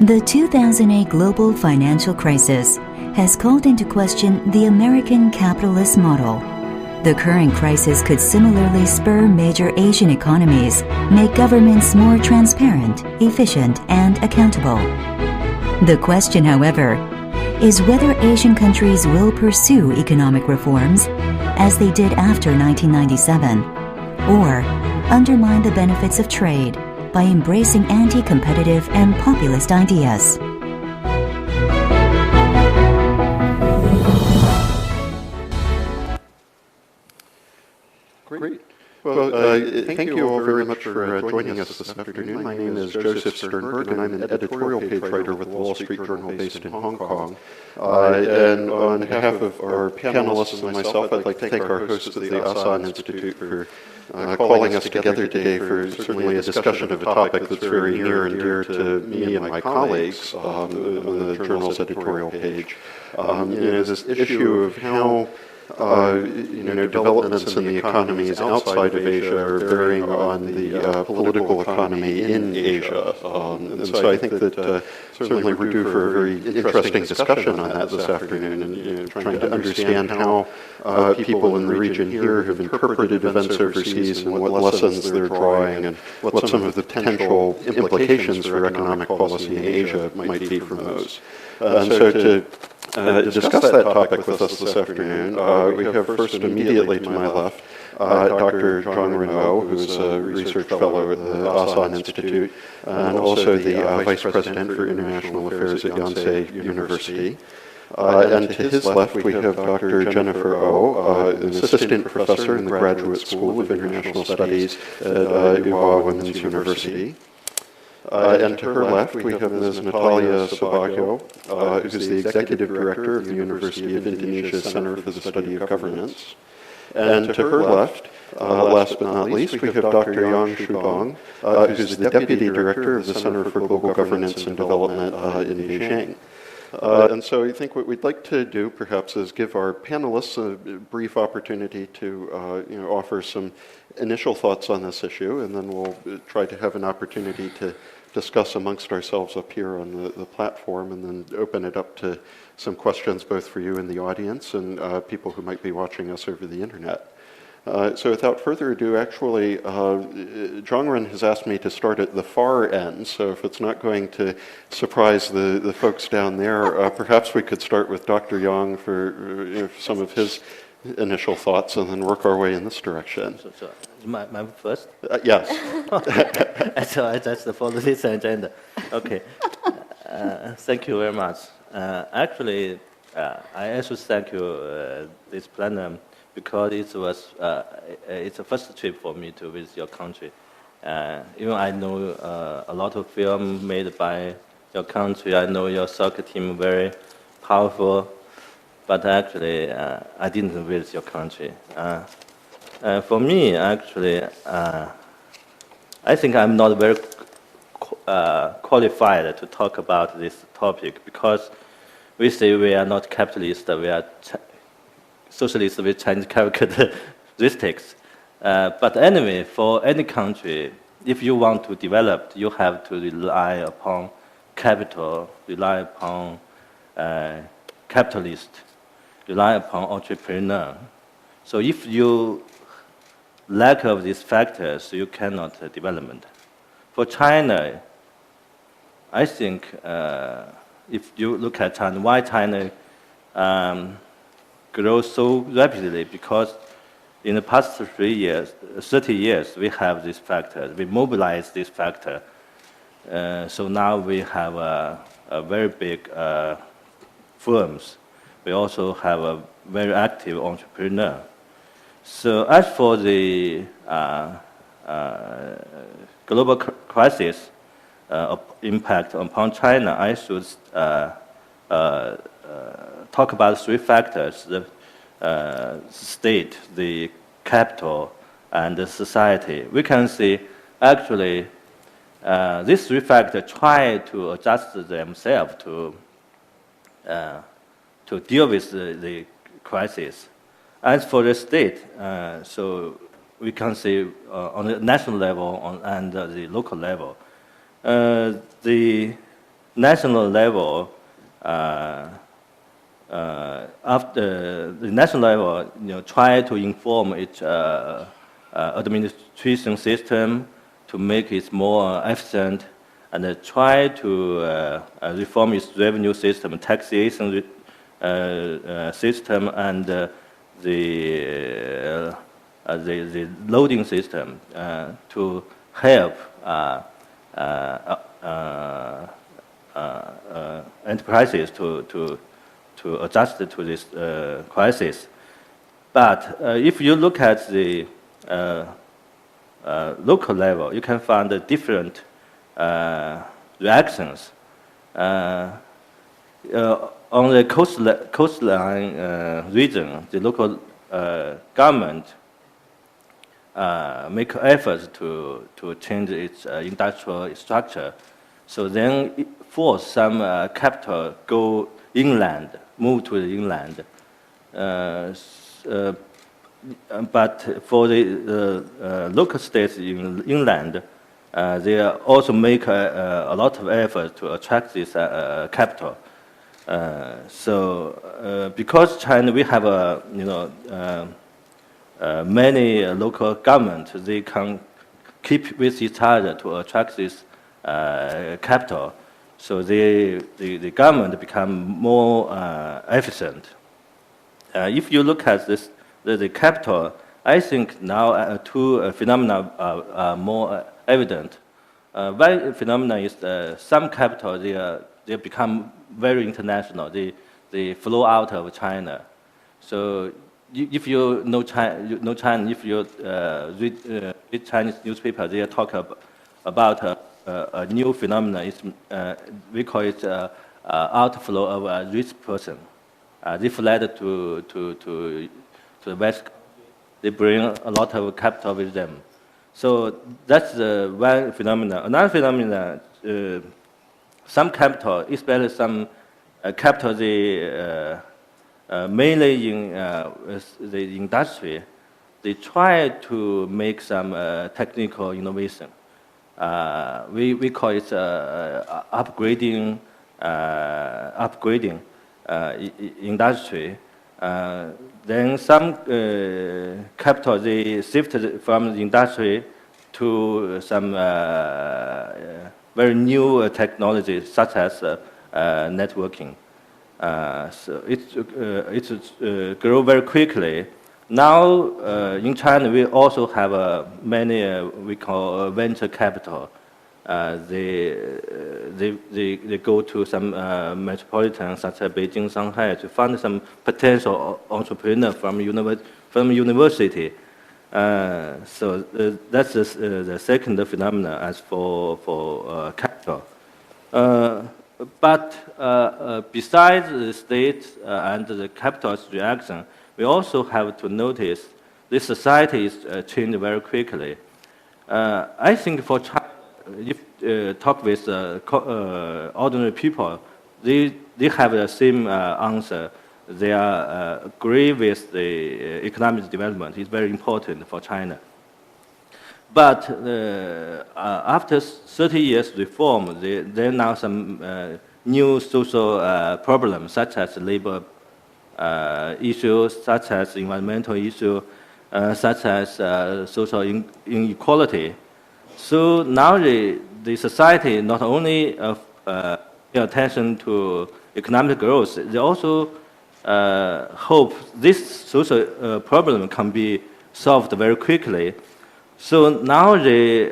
The 2008 global financial crisis has called into question the American capitalist model. The current crisis could similarly spur major Asian economies, make governments more transparent, efficient, and accountable. The question, however, is whether Asian countries will pursue economic reforms as they did after 1997, or undermine the benefits of trade by embracing anti-competitive and populist ideas. Great. Well, thank you all very much for joining us this afternoon. My name is Joseph Sternberg, and I'm an editorial page writer with the Wall Street Journal based in Hong Kong. And on behalf of our panelists and myself, I'd like to thank our hosts at the Asan Institute for calling us together today for certainly a discussion of a topic that's very near and dear to me and my colleagues on the journal's editorial page. This issue of how developments in the economies outside of Asia are bearing on the political economy in Asia. And so I think that certainly we're due for a very interesting discussion on that this afternoon, and trying to understand how people in the region here have interpreted events overseas and what lessons they're drawing and what some of the potential implications for economic policy in Asia might be from those. And so to discuss that topic with us this afternoon, we have first immediately to my left Dr. Jongryn, who's a research fellow at the Asan Institute and also the Vice President for International Affairs at Yonsei University. And to his left, we have Dr. Jennifer an assistant professor in the Graduate School of International Studies at Ewha Women's University. And to her left, we have Ms. Natalia Soebagjo, who's the Executive Director of the University of Indonesia's Center for the Study of Governance. And to her left, last but not least, we have Dr. Xuedong, who's the Deputy Director of the Center for Global Governance and Development in Beijing. And so I think what we'd like to do, perhaps, is give our panelists a brief opportunity to offer some initial thoughts on this issue, and then we'll try to have an opportunity to discuss amongst ourselves up here on the platform, and then open it up to some questions both for you in the audience and people who might be watching us over the internet. So without further ado, actually, Jongryn has asked me to start at the far end, so if it's not going to surprise the folks down there, perhaps we could start with Dr. Yang for some of his initial thoughts and then work our way in this direction. So my first? Yes. So that's the follow this agenda. Okay. Thank you very much. Actually, I also thank you this plenum, because it was it's a first trip for me to visit your country. Even I know a lot of film made by your country. I know your soccer team very powerful, but actually I didn't visit your country. For me, actually, I think I'm not very qualified to talk about this topic, because we say we are not capitalist, we are socialist with Chinese characteristics. But anyway, for any country, if you want to develop, you have to rely upon capital, rely upon capitalist, rely upon entrepreneur. So if you lack of these factors, you cannot development. For China, I think if you look at China, why China grows so rapidly, because in the past 30 years, we have this factor. We mobilize this factor. So now we have a very big firms. We also have a very active entrepreneur. So as for the global crisis impact upon China, I should talk about three factors: the state, the capital, and the society. We can see, actually, these three factors try to adjust themselves to deal with the crisis. As for the state, so we can see on the national level and the local level, the national level, after the national level, try to inform its administration system to make it more efficient, and try to reform its revenue system, taxation system, and the loading system to help enterprises to adjust to this crisis. But if you look at the local level, you can find different reactions. On the coastline region, the local government make efforts to change its industrial structure. So then it force some capital go inland, move to the inland. But for the local states in inland, they also make a lot of effort to attract this capital. Because China, we have many local governments, they can keep with each other to attract this capital. So the government become more efficient. If you look at this, the capital, I think now two phenomena are more evident. One phenomenon is some capital, they become very international. They flow out of China. So if you know China, if you read Chinese newspaper, they talk about a new phenomenon. We call it outflow of a rich person. They fled to the West. They bring a lot of capital with them. So that's one phenomenon. Another phenomenon, some capital, especially some capital, mainly in the industry, they try to make some technical innovation. We call it upgrading industry. Then some capital, they shifted from the industry to some very new technologies such as networking. So it's grow very quickly. Now in China, we also have many we call venture capital. They go to some metropolitans such as Beijing, Shanghai to find some potential entrepreneur from university. So that's the second phenomenon as for capital. But besides the state and the capital's reaction, we also have to notice this society is changing very quickly. I think for China, if talk with ordinary people, they have the same answer. They agree with the economic development. It's very important for China. But after 30 years reform, there are now some new social problems, such as labor issues, such as environmental issues, such as social inequality. So now the society not only pay attention to economic growth, they also hope this social problem can be solved very quickly. So now they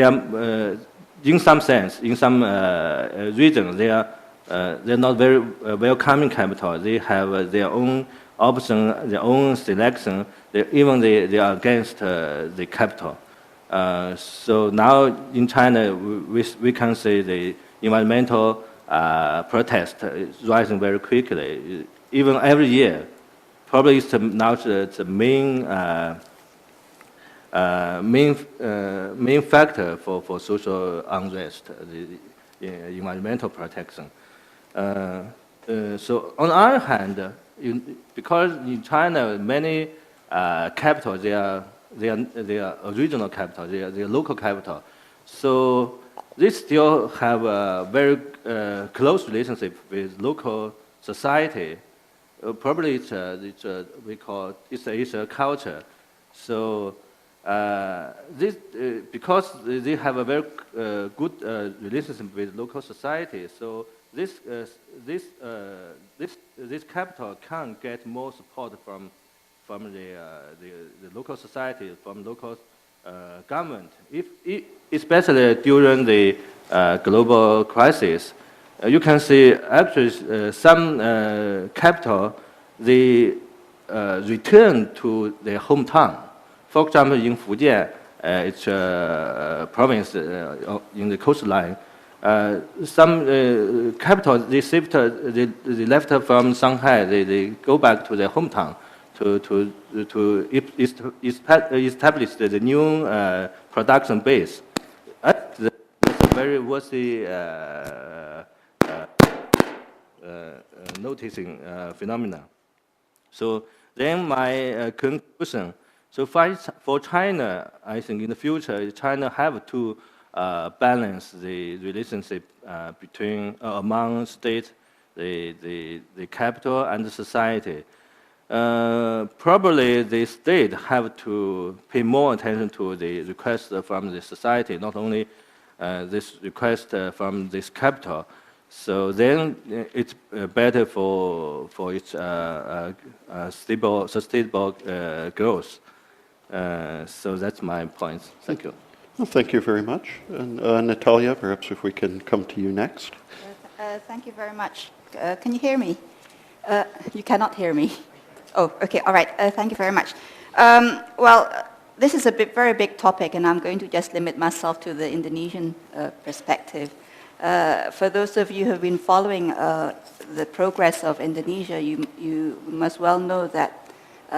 are, in some sense, in some regions, they're not very welcoming capital. They have their own option, their own selection. They are against the capital. So now in China, we can say the environmental protest is rising very quickly. Even every year, probably it's now the main factor for social unrest, the environmental protection. So on the other hand, because in China many capital they are regional capital, they are local capital. So they still have a very close relationship with local society. Probably we call it's a culture. So because they have a very good relationship with local society, so this capital can get more support from the local society, from local government, especially during the global crisis. You can see actually some capital, they return to their hometown. For example, in Fujian, it's a province in the coastline. Some capital, they left from Shanghai, they go back to their hometown to establish the new production base. That's a very worthy noticing phenomena. So then my conclusion. So for China, I think in the future, China have to balance the relationship between among state, the capital, and the society. Probably the state have to pay more attention to the request from the society, not only this request from this capital. So then it's better for its stable, sustainable growth. So that's my point. Thank you. Well, thank you very much. And Natalia, perhaps if we can come to you next. Thank you very much. Can you hear me? You cannot hear me. Oh, okay, all right. Thank you very much. Well, this is a very big topic, and I'm going to just limit myself to the Indonesian perspective. For those of you who have been following the progress of Indonesia, you must well know that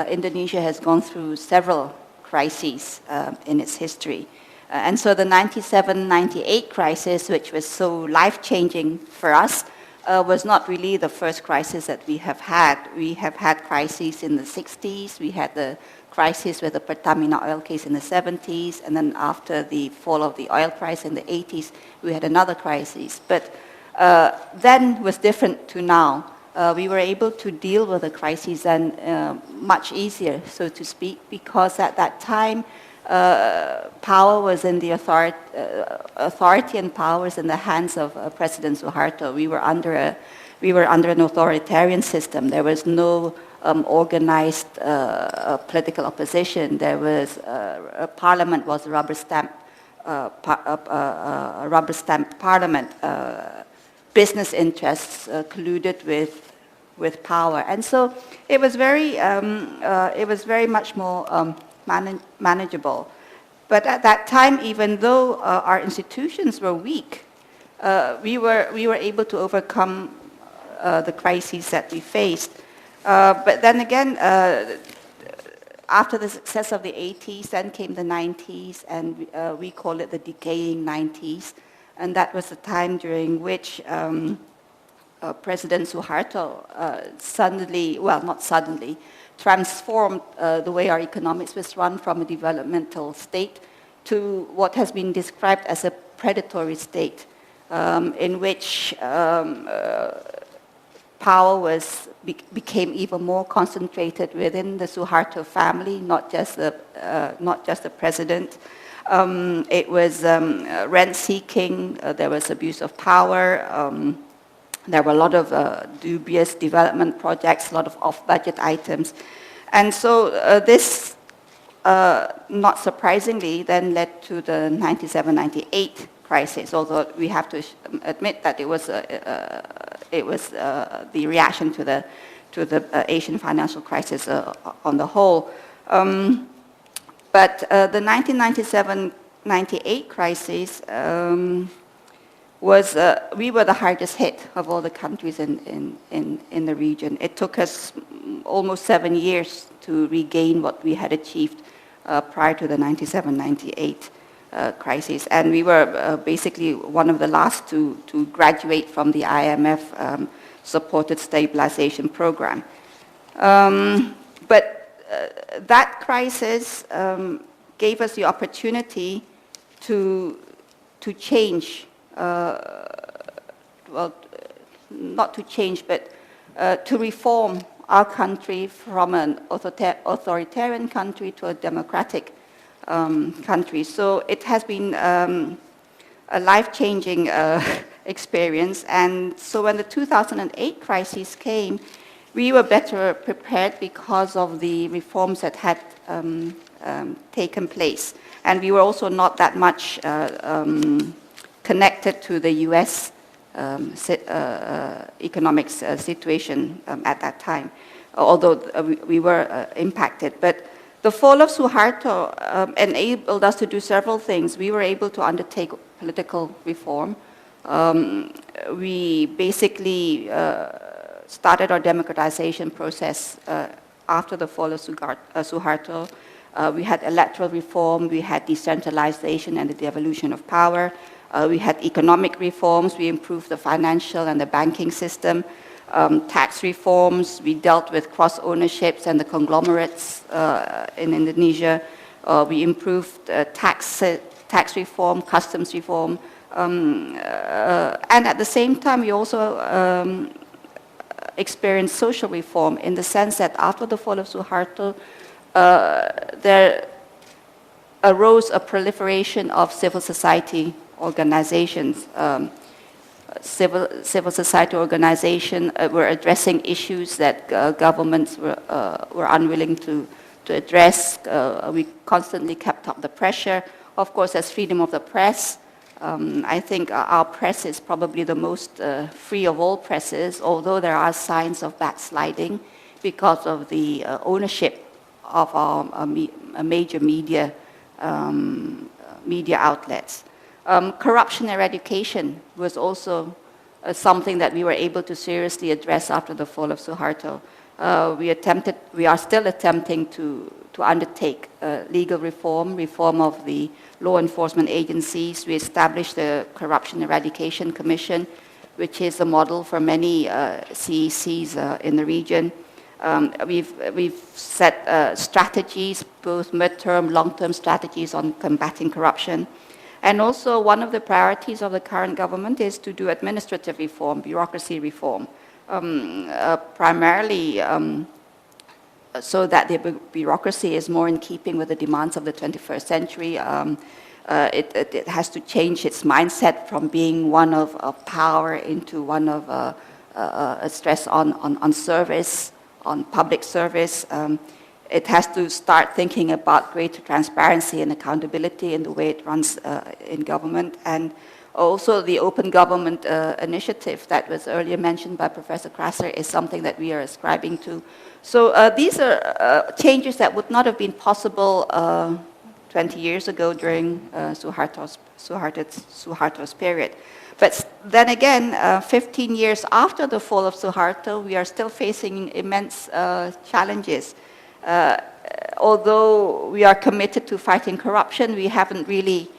Indonesia has gone through several crises in its history. And so the 97-98 crisis, which was so life-changing for us, was not really the first crisis that we have had. We have had crises in the 60s. We had the crisis with the Pertamina oil case in the 70s. And then after the fall of the oil price in the 80s, we had another crisis. But then was different to now. We were able to deal with the crises then much easier, so to speak, because at that time, power was in the authority and power was in the hands of President Suharto. We were under an authoritarian system. There was no organized political opposition. There was parliament was a rubber stamp parliament. Business interests colluded with power, and so it was very much more manageable. But at that time, even though our institutions were weak, we were able to overcome the crises that we faced. But then again, after the success of the 80s, then came the 90s, and we call it the decaying 90s. And that was the time during which President Suharto transformed the way our economics was run from a developmental state to what has been described as a predatory state, in which power became even more concentrated within the Suharto family, not just the president. It was rent-seeking, there was abuse of power, there were a lot of dubious development projects, a lot of off-budget items. And so this, not surprisingly, then led to the 97-98 crisis, although we have to admit that it was the reaction to the Asian financial crisis on the whole. But the 1997-98 crisis was, we were the hardest hit of all the countries in the region. It took us almost 7 years to regain what we had achieved prior to the 97-98 crisis. And we were basically one of the last to graduate from the IMF supported stabilization program. But that crisis gave us the opportunity to to change, well, not to change, but to reform our country from an authoritarian country to a democratic country. So it has been a life-changing experience. And so when the 2008 crisis came, we were better prepared because of the reforms that had taken place. And we were also not that much connected to the US economic situation at that time, although we were impacted. But the fall of Suharto enabled us to do several things. We were able to undertake political reform. We basically started our democratization process after the fall of Suharto. We had electoral reform, we had decentralization and the devolution of power. We had economic reforms, we improved the financial and the banking system. Tax reforms, we dealt with cross-ownerships and the conglomerates in Indonesia. We improved tax reform, customs reform. And at the same time, we also experienced social reform in the sense that after the fall of Suharto, there arose a proliferation of civil society organizations. Civil society organizations were addressing issues that governments were unwilling to address. We constantly kept up the pressure. Of course, there's freedom of the press. I think our press is probably the most free of all presses, although there are signs of backsliding because of the ownership of our major media outlets. Corruption eradication was also something that we were able to seriously address after the fall of Suharto. We are still attempting to undertake legal reform of the law enforcement agencies. We established the Corruption Eradication Commission, which is a model for many CECs in the region. We've set strategies, both midterm, long-term strategies on combating corruption. And also one of the priorities of the current government is to do administrative reform, bureaucracy reform, primarily so that the bureaucracy is more in keeping with the demands of the 21st century. It has to change its mindset from being one of power into one of a stress on service, on public service. It has to start thinking about greater transparency and accountability in the way it runs in government. And also the open government initiative that was earlier mentioned by Professor Krasser is something that we are ascribing to. So these are changes that would not have been possible 20 years ago during Suharto's period. But then again, 15 years after the fall of Suharto, we are still facing immense challenges. Although we are committed to fighting corruption, we haven't really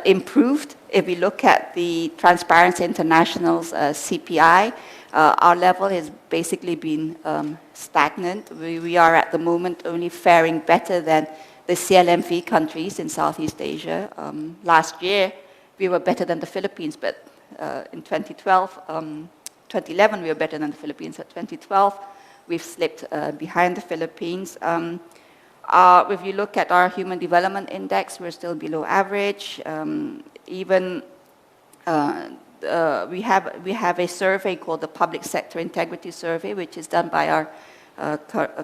improved. If we look at the Transparency International's CPI, our level has basically been stagnant. We are at the moment only faring better than the CLMV countries in Southeast Asia. Last year, we were better than the Philippines, but in 2011, we were better than the Philippines. At 2012, we've slipped behind the Philippines. If you look at our Human Development Index, we're still below average. We have a survey called the Public Sector Integrity Survey, which is done by our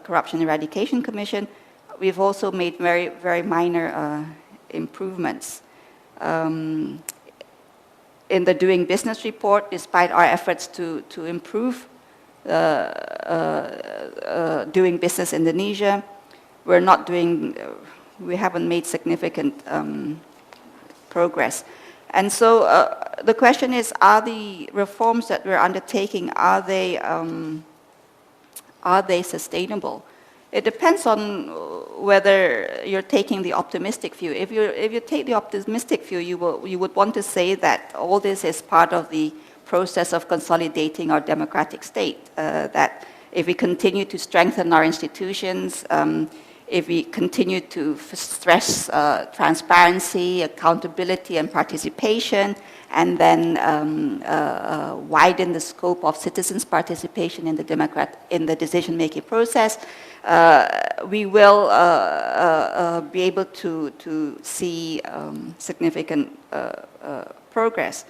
Corruption Eradication Commission. We've also made very, very minor improvements. In the Doing Business report, despite our efforts to improve doing business in Indonesia, we haven't made significant progress. And so the question is, are the reforms that we're undertaking, are they sustainable? It depends on whether you're taking the optimistic view. If you take the optimistic view, you would want to say that all this is part of the process of consolidating our democratic state, that if we continue to strengthen our institutions, if we continue to stress transparency, accountability, and participation, and then widen the scope of citizens' participation in the decision-making process, we will be able to see significant progress.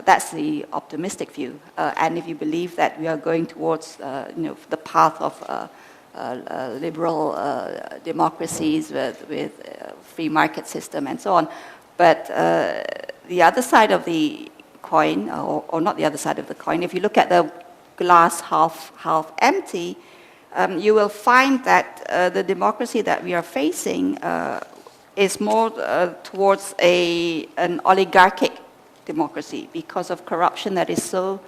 That's the optimistic view. And if you believe that we are going towards the path of liberal democracies with free market system and so on. But the other side of the coin, or not the other side of the coin, if you look at the glass half empty, you will find that the democracy that we are facing is more towards an oligarchic democracy because of corruption that is so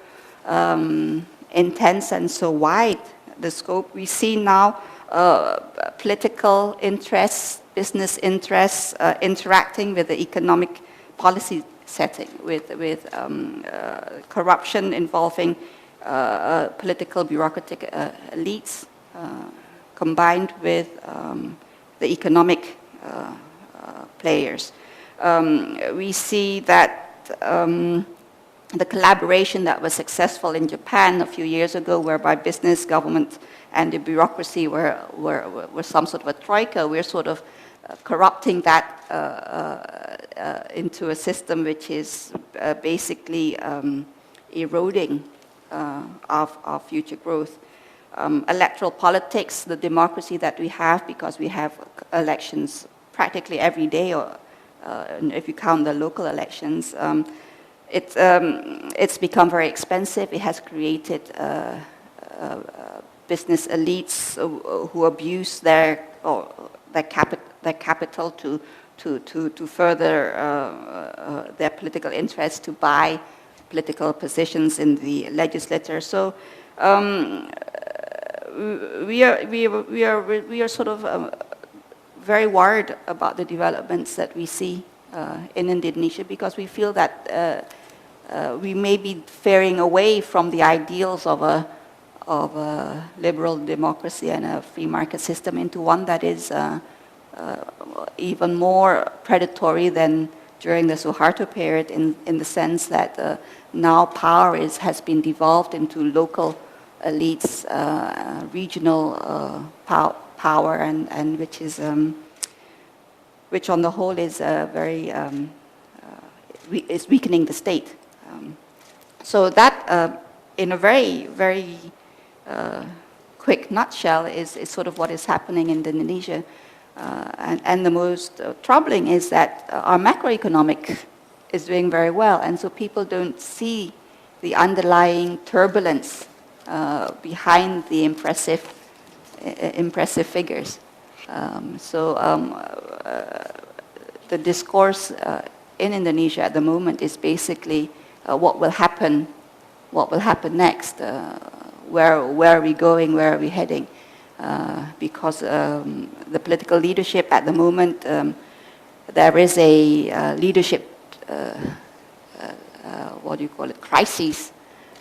intense and so wide, the scope. We see now political interests, business interests interacting with the economic policy setting, with corruption involving political bureaucratic elites combined with the economic players. We see that the collaboration that was successful in Japan a few years ago, whereby business, government, and the bureaucracy were some sort of a troika, we're sort of corrupting that into a system which is basically eroding our future growth. Electoral politics, the democracy that we have, because we have elections practically every day, or if you count the local elections, it's become very expensive. It has created business elites who abuse their capital to further their political interests, to buy political positions in the legislature. So we are sort of very worried about the developments that we see in Indonesia, because we feel that we may be faring away from the ideals of a liberal democracy and a free market system into one that is even more predatory than during the Suharto period, in the sense that now power has been devolved into local elites, regional power, and which on the whole is very is weakening the state. So that, in a very, very quick nutshell, is sort of what is happening in Indonesia. And the most troubling is that our macroeconomic is doing very well, and so people don't see the underlying turbulence behind the impressive figures. The discourse in Indonesia at the moment is basically what will happen next, where are we going, where are we heading, because the political leadership at the moment, there is a leadership crisis,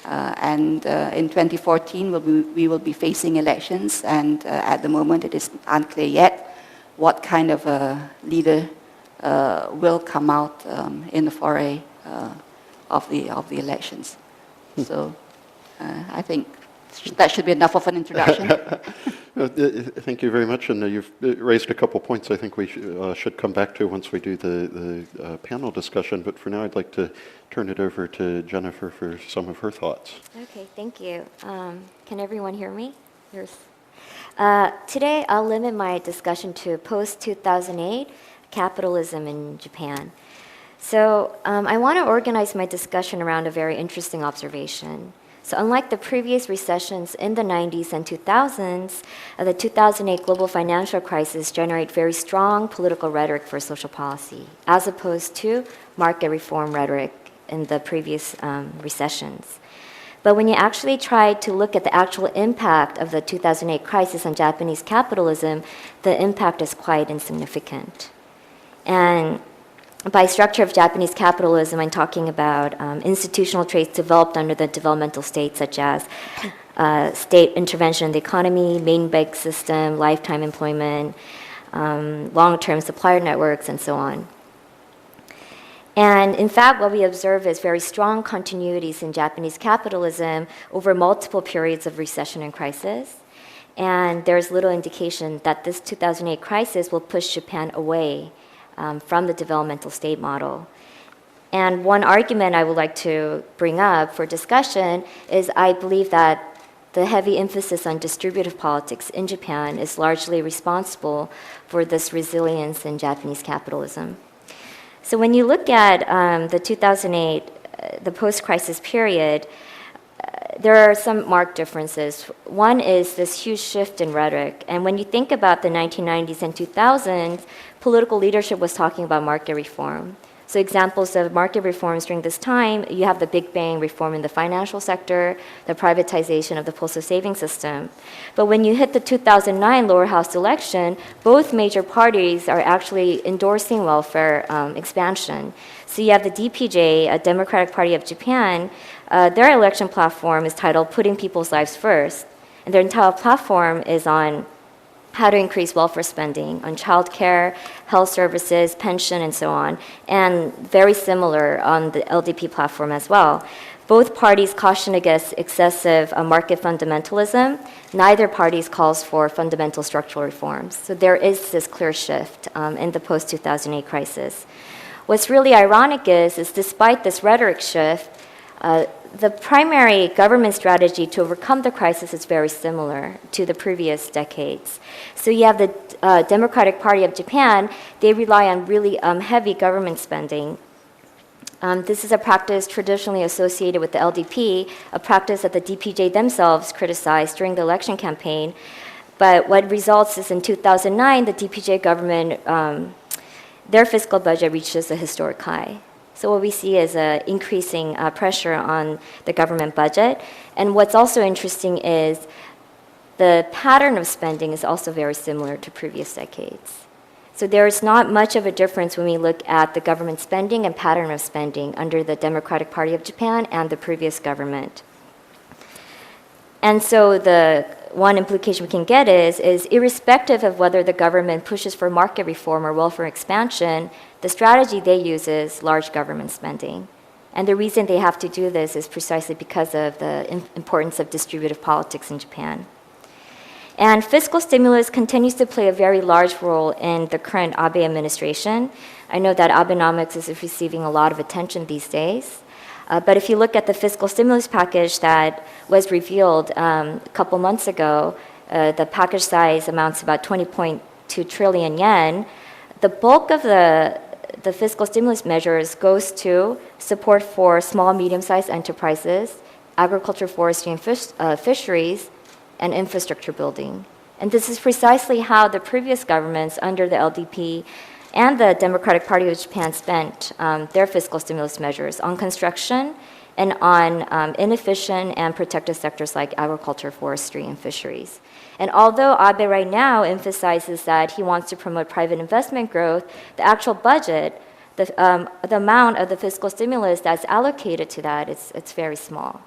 and in 2014 we will be facing elections, and at the moment it is unclear yet what kind of a leader will come out in the foray of the elections. So I think that should be enough of an introduction. Thank you very much, and you've raised a couple points I think we should come back to once we do the panel discussion, but for now I'd like to turn it over to Jennifer for some of her thoughts. Okay, thank you. Can everyone hear me? Yes. Today I'll limit my discussion to post-2008 capitalism in Japan. So I want to organize my discussion around a very interesting observation. So unlike the previous recessions in the 90s and 2000s, the 2008 global financial crisis generated very strong political rhetoric for social policy, as opposed to market reform rhetoric in the previous recessions. But when you actually try to look at the actual impact of the 2008 crisis on Japanese capitalism, the impact is quite insignificant. And by structure of Japanese capitalism, I'm talking about institutional traits developed under the developmental state, such as state intervention in the economy, main bank system, lifetime employment, long-term supplier networks, and so on. And in fact, what we observe is very strong continuities in Japanese capitalism over multiple periods of recession and crisis. And there's little indication that this 2008 crisis will push Japan away from the developmental state model. And one argument I would like to bring up for discussion is I believe that the heavy emphasis on distributive politics in Japan is largely responsible for this resilience in Japanese capitalism. So when you look at the 2008, the post-crisis period, there are some marked differences. One is this huge shift in rhetoric. And when you think about the 1990s and 2000s, political leadership was talking about market reform. So examples of market reforms during this time, you have the Big Bang reform in the financial sector, the privatization of the postal savings system. But when you hit the 2009 lower house election, both major parties are actually endorsing welfare expansion. So you have the DPJ, a Democratic Party of Japan, their election platform is titled Putting People's Lives First. And their entire platform is on how to increase welfare spending on childcare, health services, pension, and so on, and very similar on the LDP platform as well. Both parties caution against excessive market fundamentalism. Neither party calls for fundamental structural reforms. So there is this clear shift in the post-2008 crisis. What's really ironic is despite this rhetoric shift, the primary government strategy to overcome the crisis is very similar to the previous decades. So you have the Democratic Party of Japan, they rely on really heavy government spending. This is a practice traditionally associated with the LDP, a practice that the DPJ themselves criticized during the election campaign. But what results is in 2009, the DPJ government, their fiscal budget reaches a historic high. So what we see is increasing pressure on the government budget. And what's also interesting is the pattern of spending is also very similar to previous decades. So there is not much of a difference when we look at the government spending and pattern of spending under the Democratic Party of Japan and the previous government. And so the one implication we can get is irrespective of whether the government pushes for market reform or welfare expansion, the strategy they use is large government spending. And the reason they have to do this is precisely because of the importance of distributive politics in Japan. And fiscal stimulus continues to play a very large role in the current Abe administration. I know that Abenomics is receiving a lot of attention these days. But if you look at the fiscal stimulus package that was revealed a couple months ago, the package size amounts to about 20.2 trillion yen. The bulk of the fiscal stimulus measures goes to support for small, medium-sized enterprises, agriculture, forestry, and fisheries, and infrastructure building. And this is precisely how the previous governments under the LDP and the Democratic Party of Japan spent their fiscal stimulus measures on construction and on inefficient and protected sectors like agriculture, forestry, and fisheries. And although Abe right now emphasizes that he wants to promote private investment growth, the actual budget, the amount of the fiscal stimulus that's allocated to that, it's very small.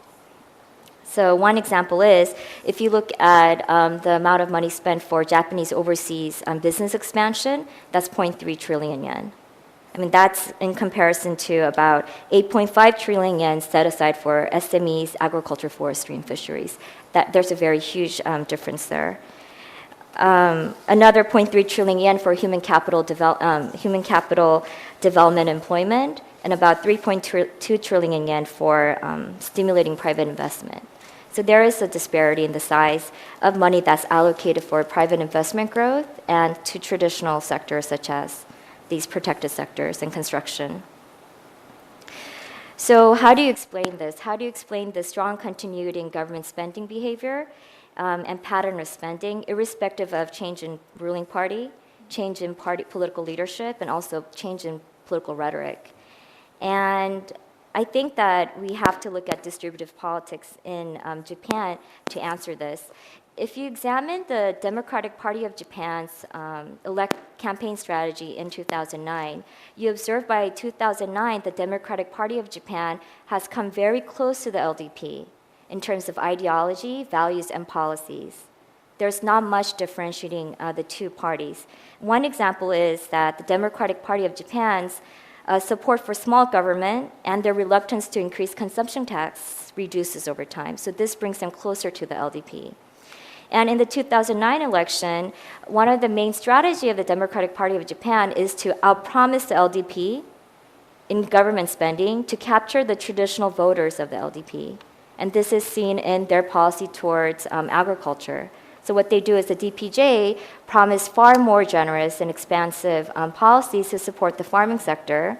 So one example is, if you look at the amount of money spent for Japanese overseas business expansion, that's 0.3 trillion yen. I mean, that's in comparison to about 8.5 trillion yen set aside for SMEs, agriculture, forestry, and fisheries. There's a very huge difference there. Another 0.3 trillion yen for human capital development employment, and about 3.2 trillion yen for stimulating private investment. So there is a disparity in the size of money that's allocated for private investment growth and to traditional sectors such as these protected sectors and construction. So how do you explain this? How do you explain the strong continuity in government spending behavior and pattern of spending, irrespective of change in ruling party, change in party political leadership, and also change in political rhetoric? And I think that we have to look at distributive politics in Japan to answer this. If you examine the Democratic Party of Japan's campaign strategy in 2009, you observe by 2009 the Democratic Party of Japan has come very close to the LDP in terms of ideology, values, and policies. There's not much differentiating the two parties. One example is that the Democratic Party of Japan's support for small government and their reluctance to increase consumption tax reduces over time. So this brings them closer to the LDP. And in the 2009 election, one of the main strategies of the Democratic Party of Japan is to outpromise the LDP in government spending to capture the traditional voters of the LDP. And this is seen in their policy towards agriculture. So what they do is the DPJ promised far more generous and expansive policies to support the farming sector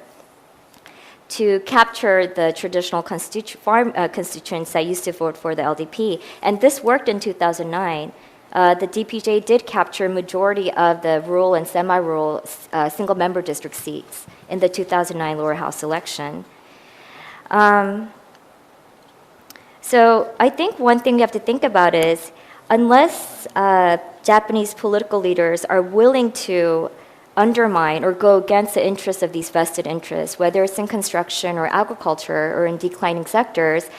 to capture the traditional constituents that used to vote for the LDP. And this worked in 2009. The DPJ did capture majority of the rural and semi-rural single-member district seats in the 2009 lower house election. So I think one thing you have to think about is, unless Japanese political leaders are willing to undermine or go against the interests of these vested interests, whether it's in construction or agriculture or in declining sectors,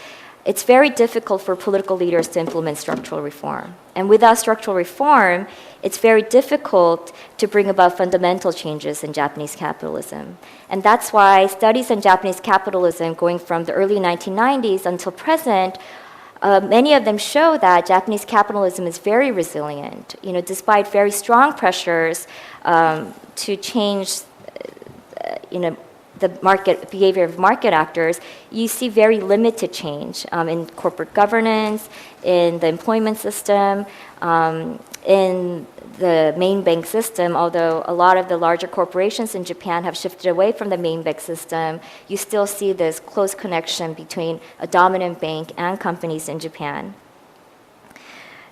it's very difficult for political leaders to implement structural reform. And without structural reform, it's very difficult to bring about fundamental changes in Japanese capitalism. And that's why studies on Japanese capitalism going from the early 1990s until present, many of them show that Japanese capitalism is very resilient. Despite very strong pressures to change, the market behavior of market actors, you see very limited change in corporate governance, in the employment system, in the main bank system. Although a lot of the larger corporations in Japan have shifted away from the main bank system, you still see this close connection between a dominant bank and companies in Japan.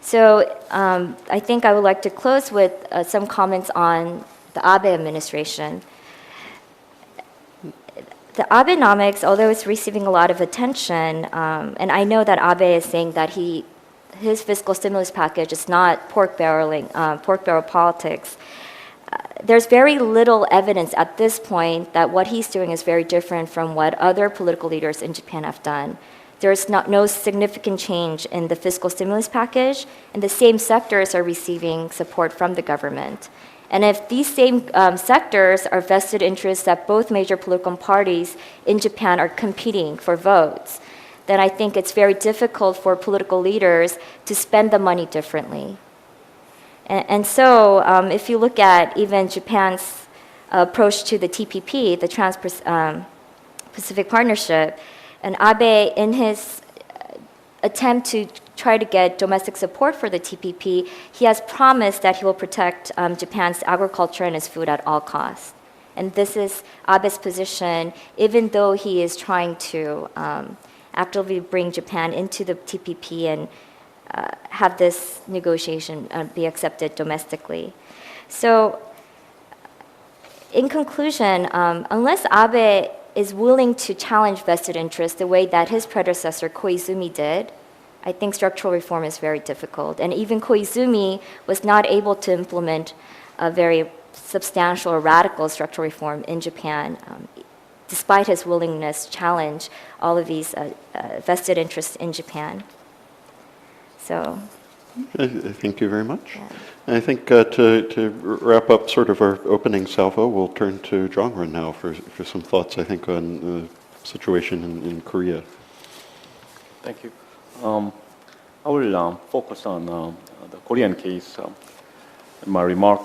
So I think I would like to close with some comments on the Abe administration. The Abenomics, although it's receiving a lot of attention, and I know that Abe is saying that his fiscal stimulus package is not pork barrel politics. There's very little evidence at this point that what he's doing is very different from what other political leaders in Japan have done. There's no significant change in the fiscal stimulus package, and the same sectors are receiving support from the government. And if these same sectors are vested interests that both major political parties in Japan are competing for votes, then I think it's very difficult for political leaders to spend the money differently. And so if you look at even Japan's approach to the TPP, the Trans-Pacific Partnership, and Abe, in his attempt to try to get domestic support for the TPP, he has promised that he will protect Japan's agriculture and its food at all costs. And this is Abe's position, even though he is trying to actively bring Japan into the TPP and have this negotiation be accepted domestically. So, in conclusion, unless Abe is willing to challenge vested interests the way that his predecessor Koizumi did, I think structural reform is very difficult. And even Koizumi was not able to implement a very substantial or radical structural reform in Japan, despite his willingness to challenge all of these vested interests in Japan. So. Thank you very much. Yeah. I think to wrap up sort of our opening salvo, we'll turn to Jongryn now for some thoughts, I think, on the situation in Korea. Thank you. I will focus on the Korean case in my remark.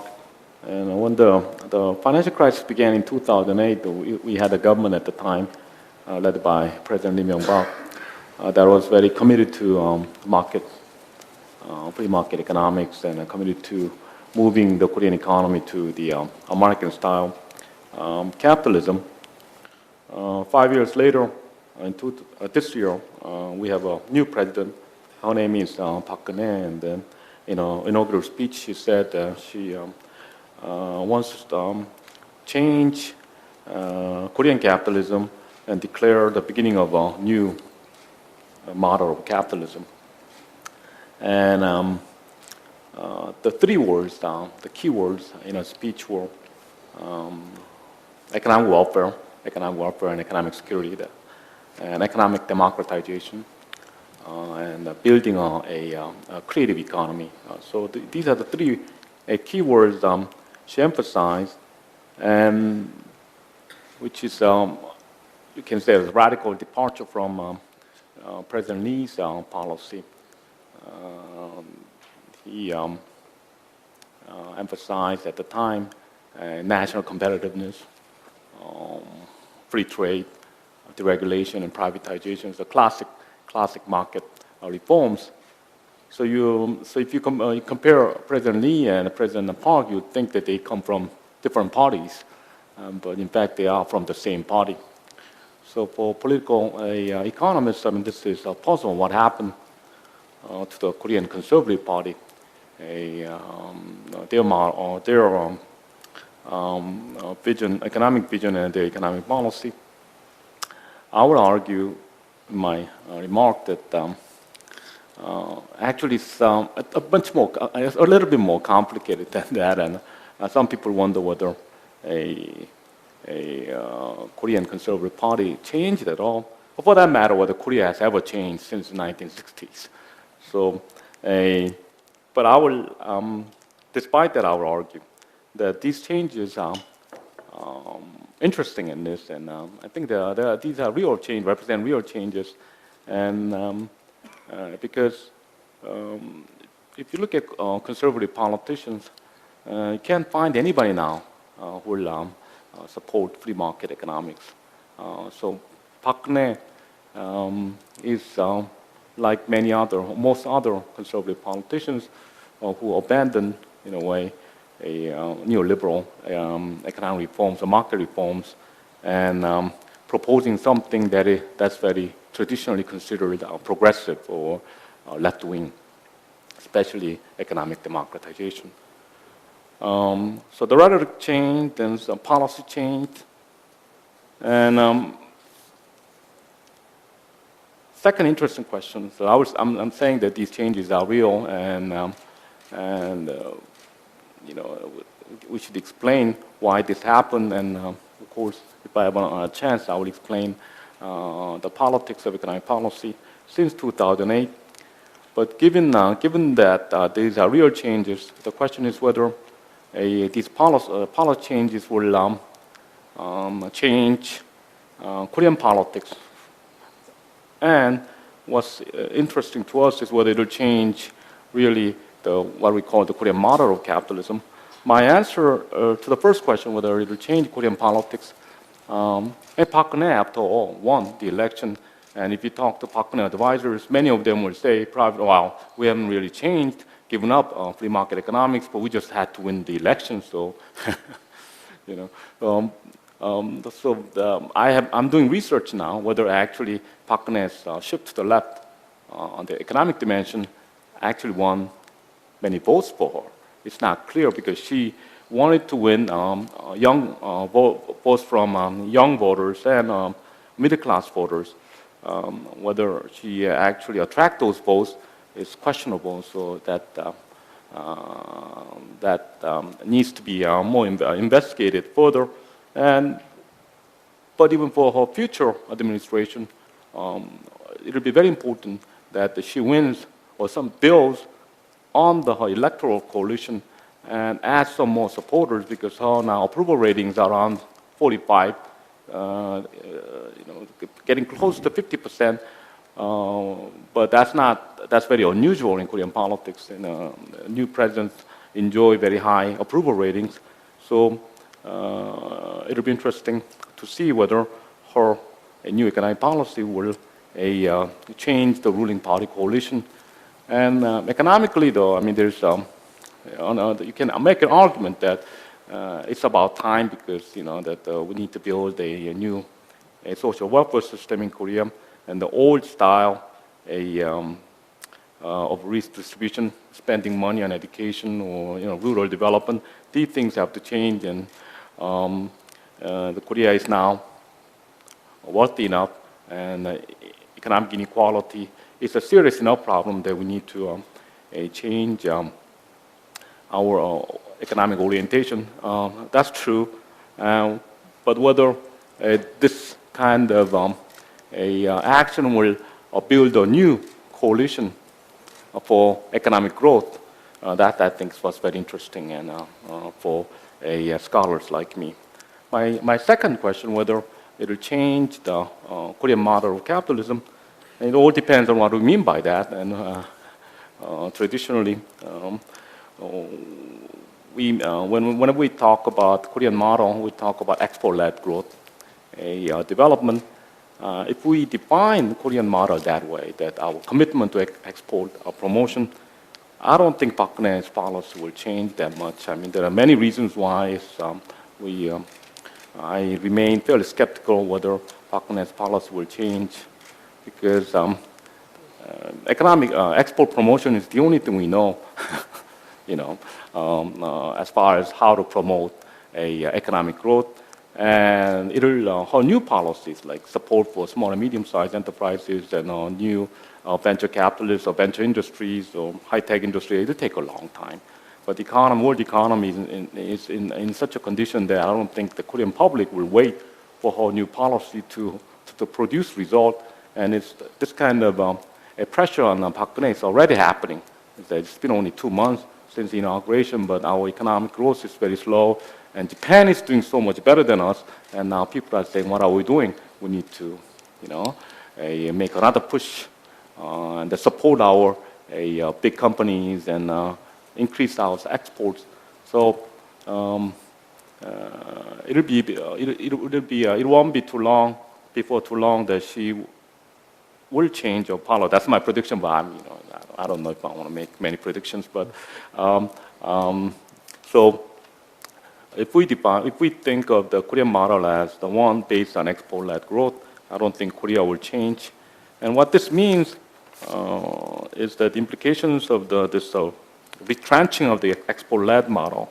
And when the financial crisis began in 2008, we had a government at the time led by President Lee Myung-bak that was very committed to free market economics and committed to moving the Korean economy to the American style capitalism. 5 years later, this year, we have a new president. Her name is Park Geun-hye, and then in her inaugural speech, she said she wants to change Korean capitalism and declare the beginning of a new model of capitalism. And the three words, the key words in her speech were economic welfare, and economic security, and economic democratization. and building a creative economy. So these are the three keywords she emphasized, and which is, you can say, a radical departure from President Lee's policy. He emphasized at the time national competitiveness, free trade, deregulation, and privatization, the classic market reforms. So if you compare President Lee and President Park, you'd think that they come from different parties, but in fact they are from the same party. So for political economists, I mean, this is a puzzle. What happened to the Korean Conservative Party? Their vision, economic vision, and their economic policy. I would argue in my remark that actually it's a little bit more complicated than that, and some people wonder whether a Korean Conservative Party changed at all, or for that matter, whether Korea has ever changed since the 1960s. So, but I will, despite that, I will argue that these changes are interesting in this, and I think these are real change, represent real changes, and because if you look at conservative politicians, you can't find anybody now who will support free market economics. So Park Geun-hye is like most other conservative politicians who abandoned, in a way, neoliberal economic reforms or market reforms, and proposing something that's very traditionally considered progressive or left-wing, especially economic democratization. So the rhetoric changed, and some policy changed, and second interesting question. So I'm saying that these changes are real, and you know, we should explain why this happened, and of course, if I have a chance, I will explain the politics of economic policy since 2008. But given that these are real changes, the question is whether these policy changes will change Korean politics. And what's interesting to us is whether it will change really what we call the Korean model of capitalism. My answer to the first question, whether it will change Korean politics, Park Geun-hye, after all, won the election. And if you talk to Park Geun-hye advisors, many of them will say, well, we haven't really changed, given up free market economics, but we just had to win the election. So, you know, I'm doing research now whether actually Park Geun-hye's shift to the left on the economic dimension actually won many votes for her. It's not clear because she wanted to win votes from young voters and middle-class voters. Whether she actually attract those votes is questionable. So that needs to be more investigated further. But even for her future administration, it'll be very important that she wins or some bills on her electoral coalition and add some more supporters, because her now approval ratings are around 45, getting close to 50%. But that's very unusual in Korean politics. And new presidents enjoy very high approval ratings. So it'll be interesting to see whether her new economic policy will change the ruling party coalition. And economically, though, I mean, there's you can make an argument that it's about time, because that we need to build a new social welfare system in Korea, and the old style of redistribution, spending money on education or rural development. These things have to change, and the Korea is now wealthy enough, and economic inequality is a serious enough problem that we need to change our economic orientation. That's true, but whether this kind of action will build a new coalition for economic growth. That I think was very interesting and for scholars like me. My second question, whether it will change the Korean model of capitalism, it all depends on what we mean by that. And traditionally, whenever we talk about Korean model, we talk about export-led growth, development. If we define the Korean model that way, that our commitment to export, our promotion, I don't think Park Geun-hye's policy will change that much. I mean, there are many reasons why I remain fairly skeptical whether Park Geun-hye's policy will change, because economic export promotion is the only thing we know, as far as how to promote economic growth. And it'll have new policies like support for small and medium-sized enterprises and new venture capitalists or venture industries or high-tech industry. It'll take a long time. But the world economy is in such a condition that I don't think the Korean public will wait for whole new policy to produce result. And it's this kind of a pressure on Park Geun-hye is already happening. It's been only 2 months since the inauguration, but our economic growth is very slow. And Japan is doing so much better than us. And now people are saying, what are we doing? We need to, make another push and support our big companies and increase our exports. So it won't be too long that she will change her policy. That's my prediction, but I don't know if I want to make many predictions. But so if we think of the Korean model as the one based on export-led growth, I don't think Korea will change. And what this means is that the implications of this retrenching of the export-led model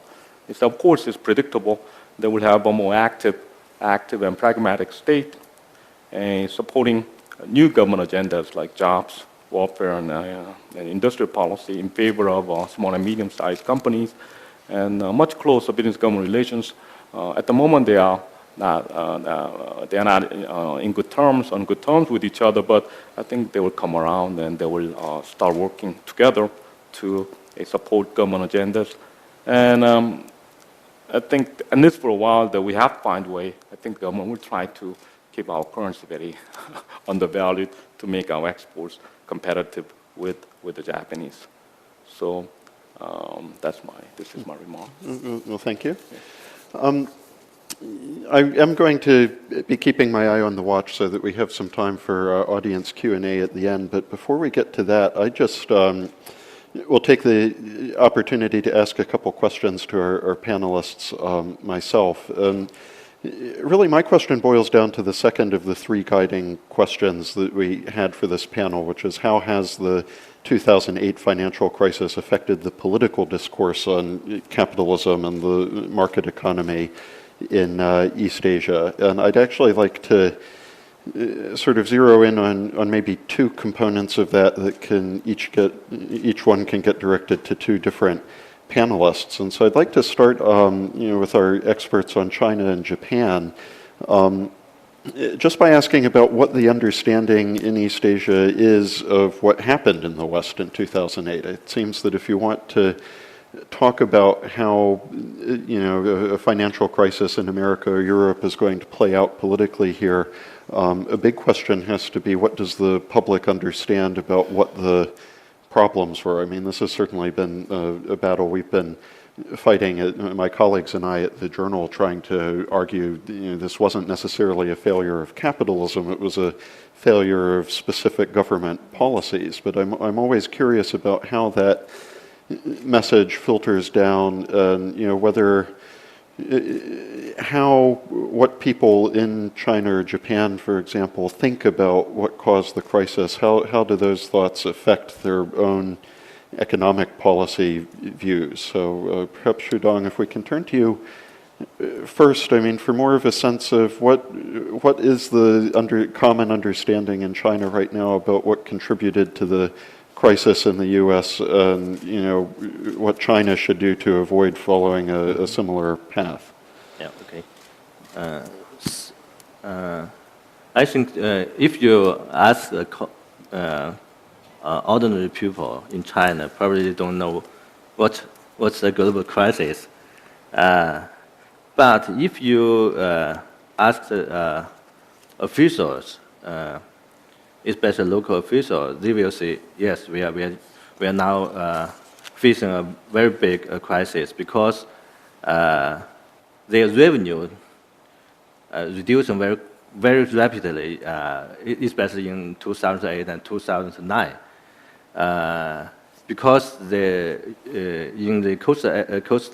is, of course, is predictable. They will have a more active and pragmatic state, supporting new government agendas like jobs, welfare, and industrial policy in favor of small and medium-sized companies, and much closer business-government relations. At the moment, they are not on good terms with each other, but I think they will come around and they will start working together to support government agendas. And I think, and this for a while, that we have to find a way. I think the government will try to keep our currency very undervalued to make our exports competitive with the Japanese. So this is my remark. Well, thank you. I am going to be keeping my eye on the watch so that we have some time for audience Q&A at the end. But before we get to that, I just will take the opportunity to ask a couple questions to our panelists myself. Really, my question boils down to the second of the three guiding questions that we had for this panel, which is how has the 2008 financial crisis affected the political discourse on capitalism and the market economy in East Asia? And I'd actually like to sort of zero in on maybe two components of that can each one can get directed to two different panelists. And so I'd like to start with our experts on China and Japan, just by asking about what the understanding in East Asia is of what happened in the West in 2008. It seems that if you want to talk about how a financial crisis in America or Europe is going to play out politically here, a big question has to be, what does the public understand about what the problems were? I mean, this has certainly been a battle we've been fighting, my colleagues and I at the Journal, trying to argue this wasn't necessarily a failure of capitalism, it was a failure of specific government policies. But I'm always curious about how that message filters down, and what people in China or Japan, for example, think about what caused the crisis. How do those thoughts affect their own economic policy views? So perhaps, Xuedong, if we can turn to you first, I mean, for more of a sense of what is the common understanding in China right now about what contributed to the crisis in the U.S. and what China should do to avoid following a similar path. Yeah. Okay. I think if you ask ordinary people in China probably don't know what's the global crisis. But if you ask the officials, especially local officials, they will say, yes, we are now facing a very big crisis because their revenue reducing very rapidly, especially in 2008 and 2009. Because in the coast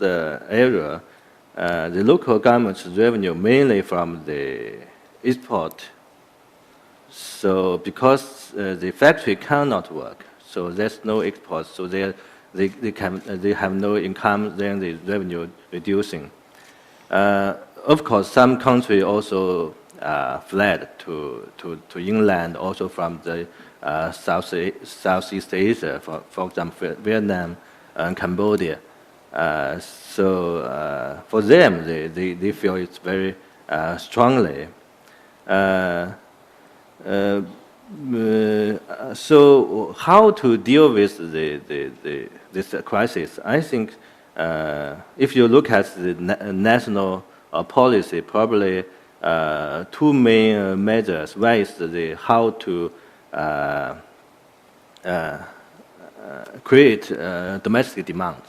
area, the local government's revenue mainly from the export. So because the factory cannot work, so there's no export, so they have no income, then the revenue reducing. Of course, some country also fled to inland, also from the Southeast Asia, for example, Vietnam and Cambodia. So for them, they feel it's very strongly. So how to deal with this crisis? I think if you look at the national policy, probably two main measures. One is how to create domestic demand.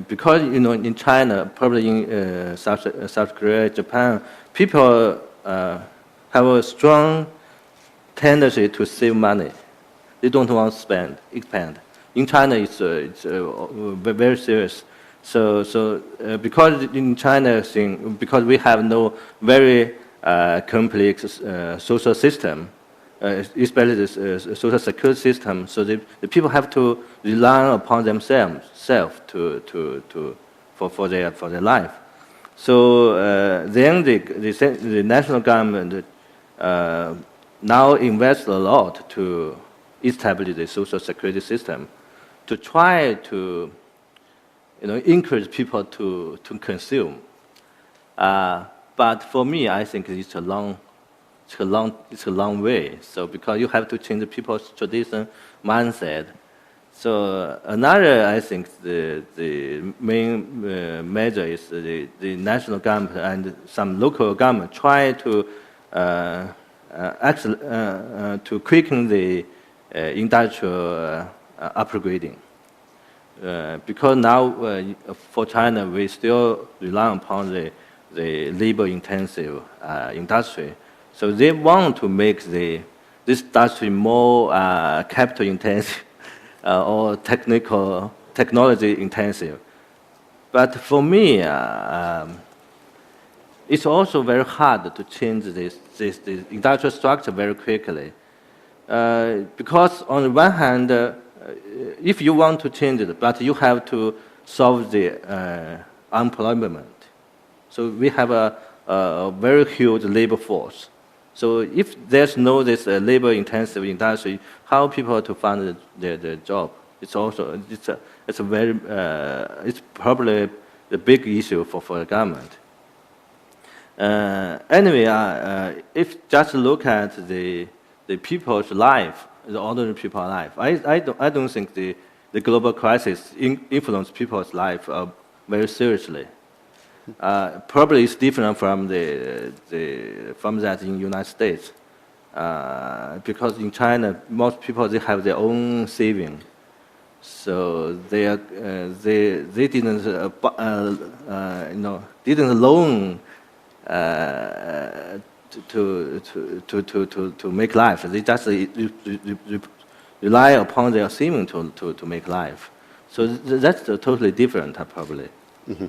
Because in China, probably in South Korea, Japan, people have a strong tendency to save money. They don't want to expand. In China, it's very serious. So because in China, because we have no very complex social system, especially the social security system, so the people have to rely upon themselves for their life. So then the national government now invests a lot to establish the social security system, to try to encourage people to consume. But for me, I think it's a long way. So because you have to change the people's tradition mindset. So another, I think the main measure is the national government and some local government try to to quicken the industrial upgrading. Because now for China, we still rely upon the labor-intensive industry. So they want to make this industry more capital-intensive or technology-intensive. But for me, it's also very hard to change this industrial structure very quickly. Because on the one hand, if you want to change it, but you have to solve the unemployment. So we have a very huge labor force. So if there's no this labor-intensive industry, how people to find their job? It's also it's probably the big issue for the government. Anyway, if just look at the people's life, the ordinary people's life, I don't think the global crisis influence people's life very seriously. Probably it's different from from that in the United States, because in China most people they have their own saving, so they didn't didn't loan to make life. They just rely upon their saving to make life. So that's totally different, probably. Mm-hmm.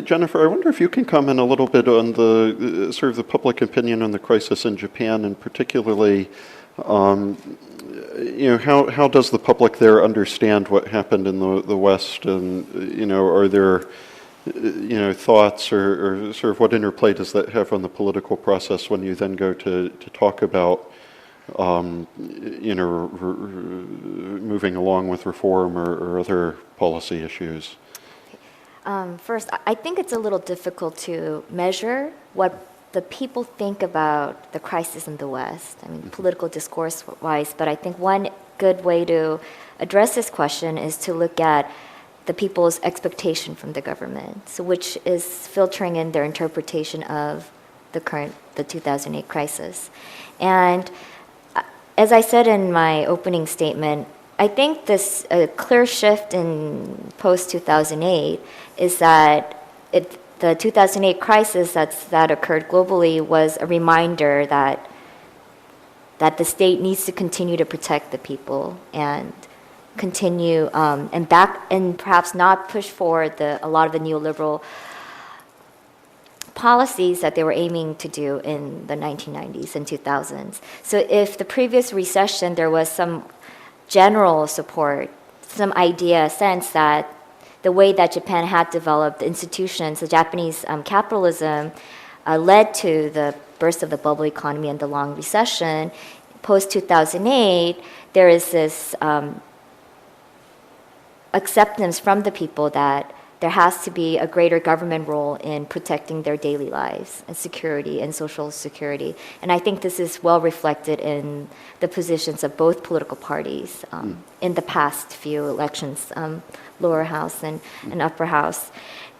Jennifer, I wonder if you can comment a little bit on the sort of the public opinion on the crisis in Japan, and particularly, how does the public there understand what happened in the West, and are there thoughts or sort of what interplay does that have on the political process when you then go to talk about moving along with reform or other policy issues? First, I think it's a little difficult to measure what the people think about the crisis in the West. I mean, political discourse-wise, but I think one good way to address this question is to look at the people's expectation from the government, so which is filtering in their interpretation of the 2008 crisis. And as I said in my opening statement, I think this clear shift in post-2008 is that the 2008 crisis that occurred globally was a reminder that the state needs to continue to protect the people and continue and perhaps not push forward a lot of the neoliberal policies that they were aiming to do in the 1990s and 2000s. So if the previous recession there was some general support, some idea, sense that the way that Japan had developed the institutions, the Japanese capitalism, led to the burst of the bubble economy and the long recession, post-2008, there is this acceptance from the people that there has to be a greater government role in protecting their daily lives and security and social security. And I think this is well reflected in the positions of both political parties in the past few elections, lower house and upper house.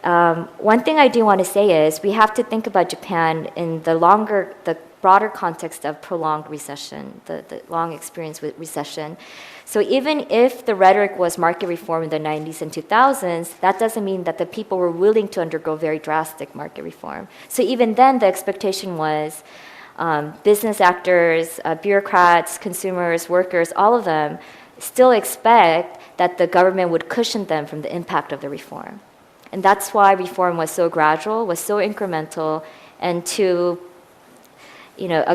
One thing I do want to say is we have to think about Japan in the broader context of prolonged recession, the long experience with recession. So even if the rhetoric was market reform in the 90s and 2000s, that doesn't mean that the people were willing to undergo very drastic market reform. So even then, the expectation was business actors, bureaucrats, consumers, workers, all of them still expect that the government would cushion them from the impact of the reform. And that's why reform was so gradual, was so incremental, and to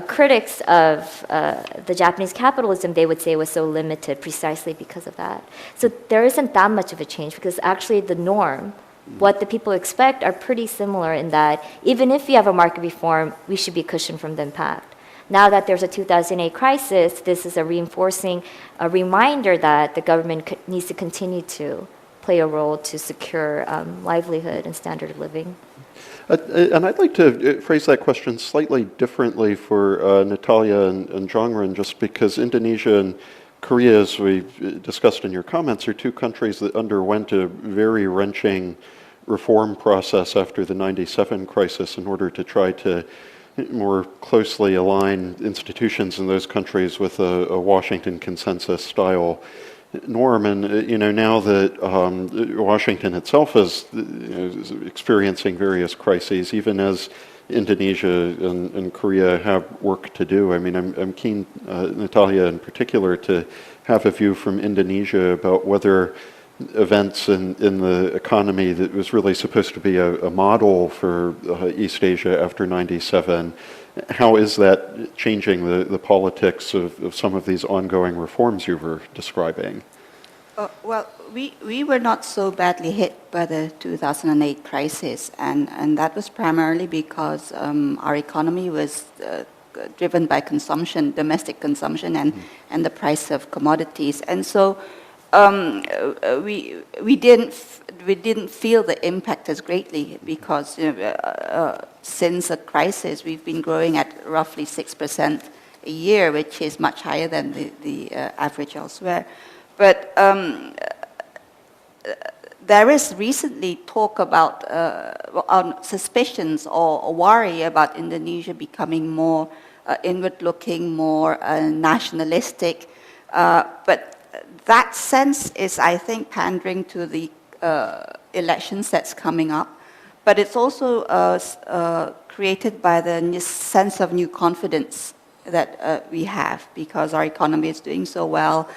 critics of the Japanese capitalism, they would say was so limited precisely because of that. So there isn't that much of a change because actually the norm, what the people expect are pretty similar in that even if you have a market reform, we should be cushioned from the impact. Now that there's a 2008 crisis, this is a reminder that the government needs to continue to play a role to secure livelihood and standard of living. And I'd like to phrase that question slightly differently for Natalia and Jongryn, just because Indonesia and Korea, as we discussed in your comments, are two countries that underwent a very wrenching reform process after the 97 crisis in order to try to more closely align institutions in those countries with a Washington consensus style norm. And now that Washington itself is experiencing various crises, even as Indonesia and Korea have work to do. I mean, I'm keen, Natalia in particular, to have a view from Indonesia about whether events in the economy that was really supposed to be a model for East Asia after 97, how is that changing the politics of some of these ongoing reforms you were describing? Well, we were not so badly hit by the 2008 crisis, and that was primarily because our economy was driven by consumption, domestic consumption, and the price of commodities, and so we didn't feel the impact as greatly because since the crisis we've been growing at roughly 6% a year, which is much higher than the average elsewhere. But there is recently talk about suspicions or worry about Indonesia becoming more inward-looking, more nationalistic, but that sense is, I think, pandering to the elections that's coming up, but it's also created by the sense of new confidence that we have because our economy is doing so well.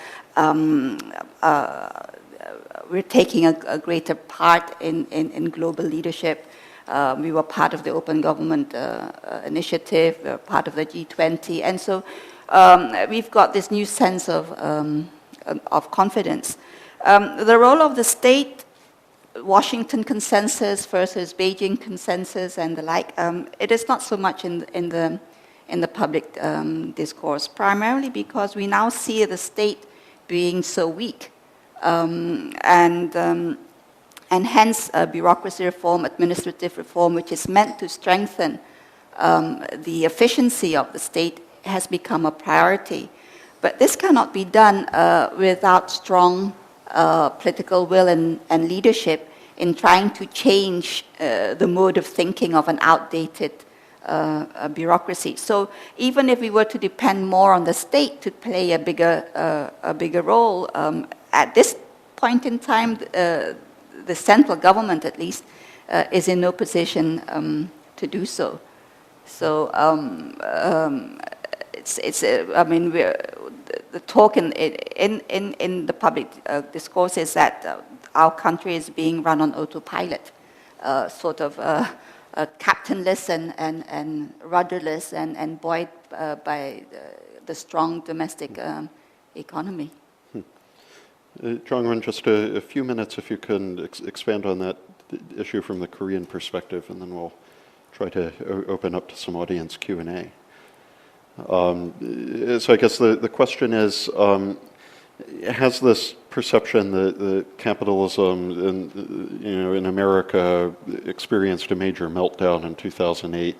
We're taking a greater part in global leadership. We were part of the Open Government Initiative, we're part of the G20, and so we've got this new sense of confidence. The role of the state, Washington consensus versus Beijing consensus and the like, it is not so much in the public discourse, primarily because we now see the state being so weak, and hence bureaucracy reform, administrative reform, which is meant to strengthen the efficiency of the state has become a priority. But this cannot be done without strong political will and leadership in trying to change the mode of thinking of an outdated bureaucracy. So even if we were to depend more on the state to play a bigger role, at this point in time, the central government, at least, is in no position to do so. So I mean, the talk in the public discourse is that our country is being run on autopilot, sort of captainless and rudderless and buoyed by the strong domestic economy. Jongryn, just a few minutes if you can expand on that issue from the Korean perspective, and then we'll try to open up to some audience Q&A. So I guess the question is, has this perception that capitalism in America experienced a major meltdown in 2008,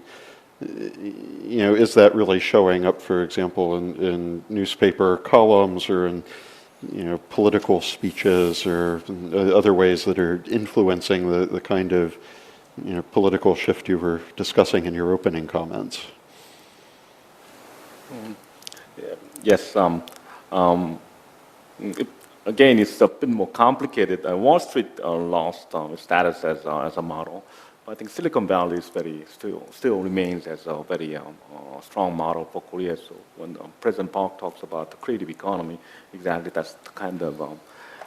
is that really showing up, for example, in newspaper columns or in political speeches or other ways that are influencing the kind of political shift you were discussing in your opening comments? Yes. Again, it's a bit more complicated. Wall Street lost status as a model. I think Silicon Valley is still remains as a very strong model for Korea. So when President Park talks about the creative economy, exactly that's the kind of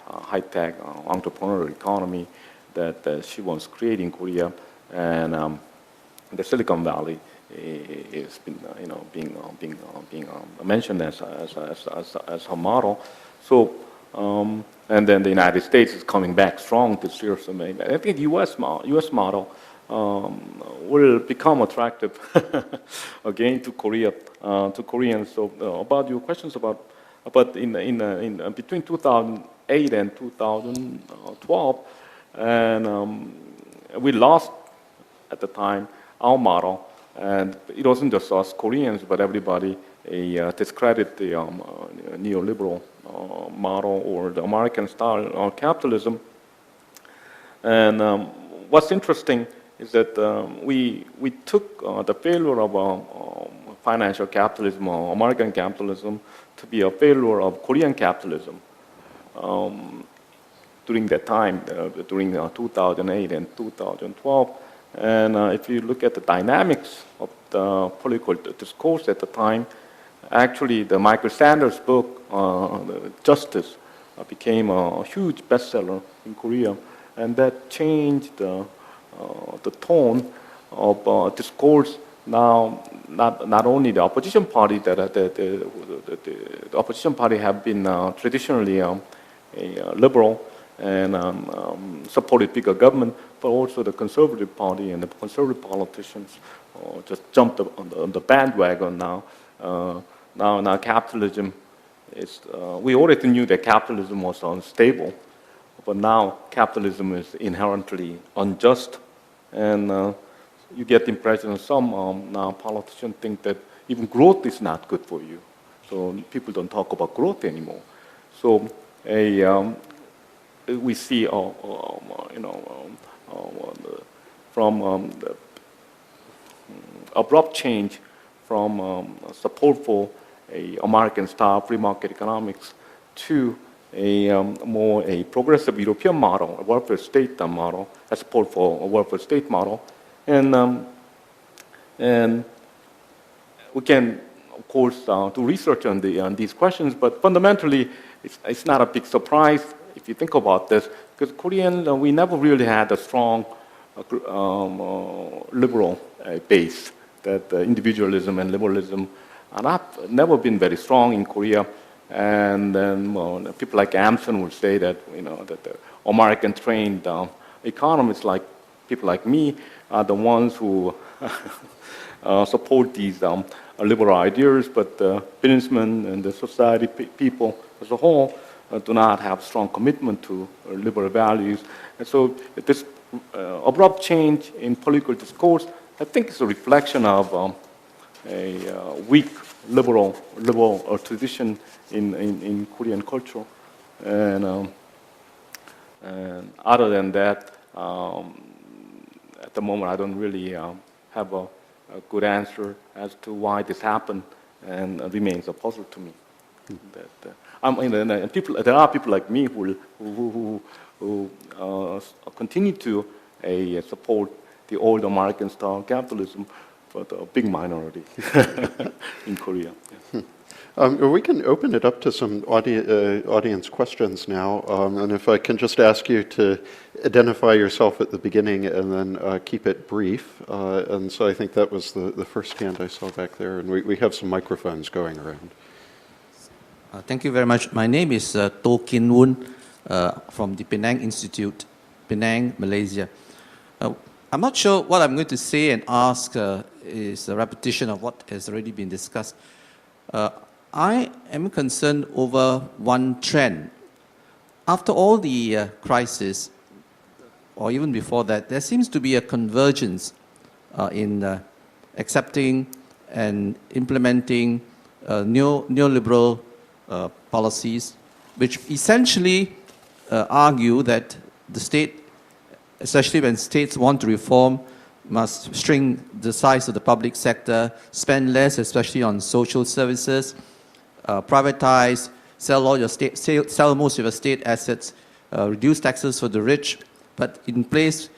high-tech entrepreneurial economy that she wants to create in Korea, and the Silicon Valley is been being mentioned as her model. So and then the United States is coming back strong this year. So maybe I think the U.S. model will become attractive again to Koreans. So about your questions about in between 2008 and 2012, and we lost at the time our model, and it wasn't just us Koreans, but everybody discredit the neoliberal model or the American style capitalism. And what's interesting is that we took the failure of financial capitalism or American capitalism to be a failure of Korean capitalism during that time, during 2008 and 2012. And if you look at the dynamics of the political discourse at the time, actually the Michael Sanders book, Justice, became a huge bestseller in Korea, and that changed the tone of discourse. Now, not only the opposition party the opposition party have been traditionally a liberal and supported bigger government, but also the conservative party and the conservative politicians just jumped on the bandwagon now. Now capitalism is. We already knew that capitalism was unstable, but now capitalism is inherently unjust, and you get the impression that some now politicians think that even growth is not good for you. So people don't talk about growth anymore. So we see from the abrupt change from support for American-style free market economics to a progressive European model, a welfare state model, a support for a welfare state model, and we can, of course, do research on these questions. But fundamentally, it's not a big surprise if you think about this, because Korean we never really had a strong liberal base. That individualism and liberalism are never been very strong in Korea, and then people like Asan would say that that the American trained economists like people like me are the ones who support these liberal ideas, but businessmen and the society people as a whole do not have strong commitment to liberal values, and so this abrupt change in political discourse I think it's a reflection of a weak liberal tradition in Korean culture, and other than that, at the moment I don't really have a good answer as to why this happened, and remains a puzzle to me. And there are people like me who continue to support the old American style capitalism, but a big minority in Korea. Yes. We can open it up to some audience questions now, and if I can just ask you to identify yourself at the beginning and then keep it brief. And so I think that was the first hand I saw back there, and we have some microphones going around. Thank you very much. My name is To Kin Woon from the Penang Institute, Penang, Malaysia. I'm not sure what I'm going to say and ask is a repetition of what has already been discussed. I am concerned over one trend. After all the crisis, or even before that, there seems to be a convergence in accepting and implementing neoliberal policies, which essentially argue that the state, especially when states want to reform, must shrink the size of the public sector, spend less, especially on social services, privatize, sell all your sell most of your state assets, reduce taxes for the rich, but in place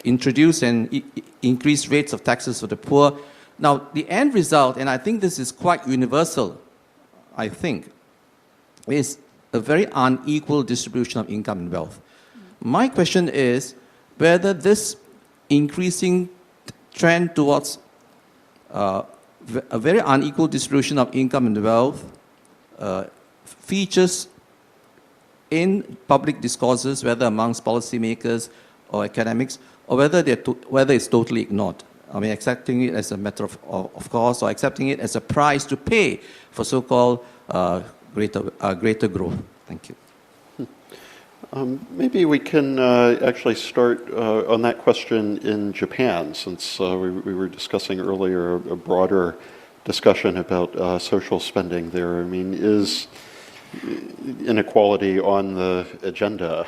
introduce and increase rates of taxes for the poor. Now, the end result, and I think this is quite universal, I think, is a very unequal distribution of income and wealth. My question is whether this increasing trend towards a very unequal distribution of income and wealth features in public discourses, whether amongst policymakers or academics, or whether it's totally ignored. I mean, accepting it as a matter of course, or accepting it as a price to pay for so-called greater growth. Thank you. Maybe we can actually start on that question in Japan, since we were discussing earlier a broader discussion about social spending there. I mean, is inequality on the agenda?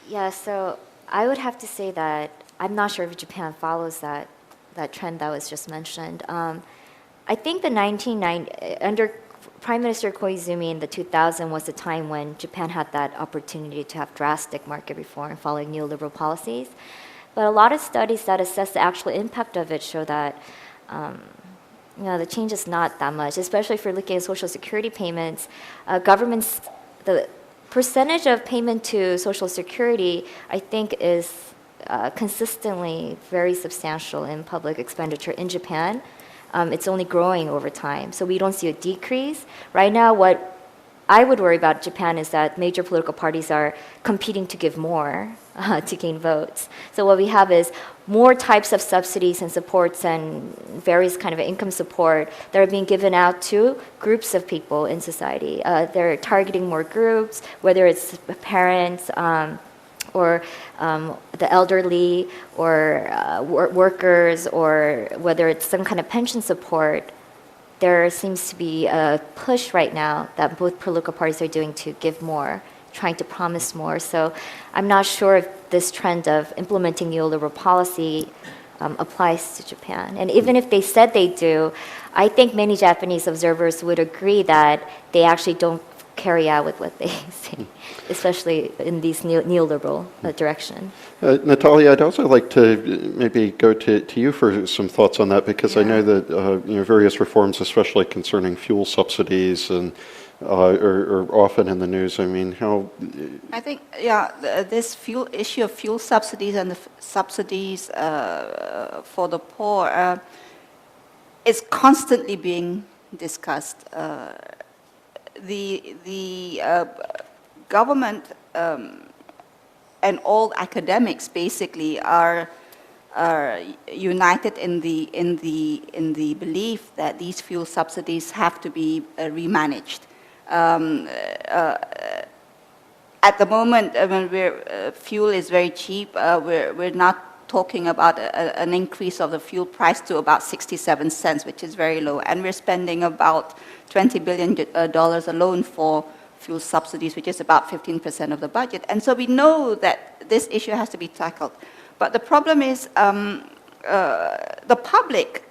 Yeah, so I would have to say that I'm not sure if Japan follows that trend that was just mentioned. I think the 1990, under Prime Minister Koizumi in the 2000 was the time when Japan had that opportunity to have drastic market reform following neoliberal policies. But a lot of studies that assess the actual impact of it show that the change is not that much, especially if you're looking at Social Security payments. Governments, the percentage of payment to Social Security, I think, is consistently very substantial in public expenditure in Japan. It's only growing over time, so we don't see a decrease. Right now, what I would worry about Japan is that major political parties are competing to give more to gain votes. So what we have is more types of subsidies and supports and various kind of income support that are being given out to groups of people in society. They're targeting more groups, whether it's parents, or the elderly, or workers, or whether it's some kind of pension support. There seems to be a push right now that both political parties are doing to give more, trying to promise more. So I'm not sure if this trend of implementing neoliberal policy applies to Japan. And even if they said they do, I think many Japanese observers would agree that they actually don't carry out with what they say, especially in these neoliberal direction. Natalia, I'd also like to maybe go to you for some thoughts on that, because I know that various reforms, especially concerning fuel subsidies, and are often in the news. I mean, how? I think, this issue of fuel subsidies and the subsidies for the poor is constantly being discussed. The government and all academics basically are united in the belief that these fuel subsidies have to be remanaged. At the moment, when fuel is very cheap, we're not talking about an increase of the fuel price to about 67 cents, which is very low. And we're spending about $20 billion alone for fuel subsidies, which is about 15% of the budget. And so we know that this issue has to be tackled. But the problem is the public,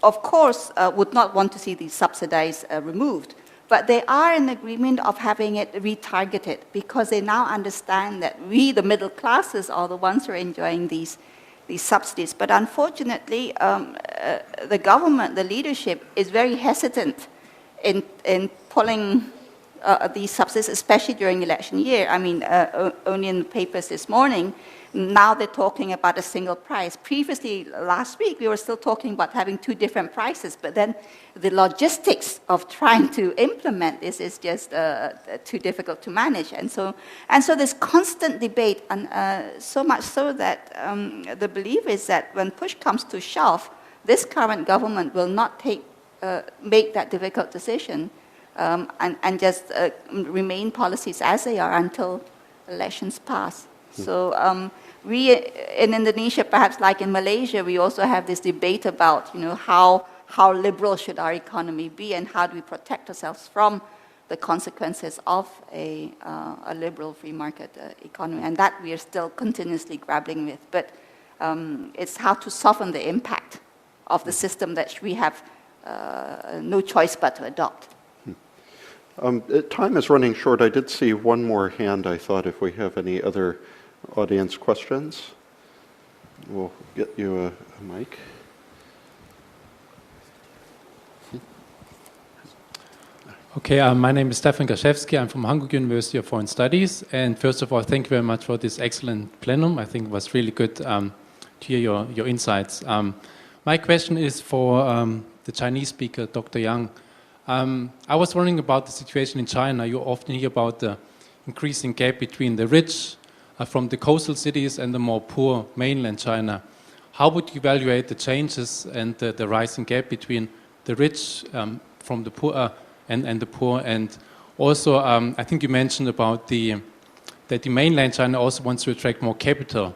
of course, would not want to see these subsidies removed. But they are in agreement of having it retargeted because they now understand that we, the middle classes, are the ones who are enjoying these subsidies. But unfortunately, the government, the leadership, is very hesitant in pulling these subsidies, especially during election year. I mean, only in the papers this morning, now they're talking about a single price. Previously, last week, we were still talking about having two different prices, but then the logistics of trying to implement this is just too difficult to manage. And so there's constant debate, and so much so that the belief is that when push comes to shove, this current government will not make that difficult decision and just remain policies as they are until elections pass. So we in Indonesia, perhaps like in Malaysia, we also have this debate about how liberal should our economy be and how do we protect ourselves from the consequences of a liberal free market economy, and that we are still continuously grappling with. But it's how to soften the impact of the system that we have no choice but to adopt. Time is running short. I did see one more hand. I thought if we have any other audience questions, we'll get you a mic. Okay, my name is Stefan Gaszewski. I'm from Hamburg University of Foreign Studies. And first of all, thank you very much for this excellent plenum. I think it was really good to hear your insights. My question is for the Chinese speaker, Dr. Yang. I was wondering about the situation in China. You often hear about the increasing gap between the rich from the coastal cities and the more poor mainland China. How would you evaluate the changes and the rising gap between the rich from the poor and the poor? And also, I think you mentioned about that the mainland China also wants to attract more capital.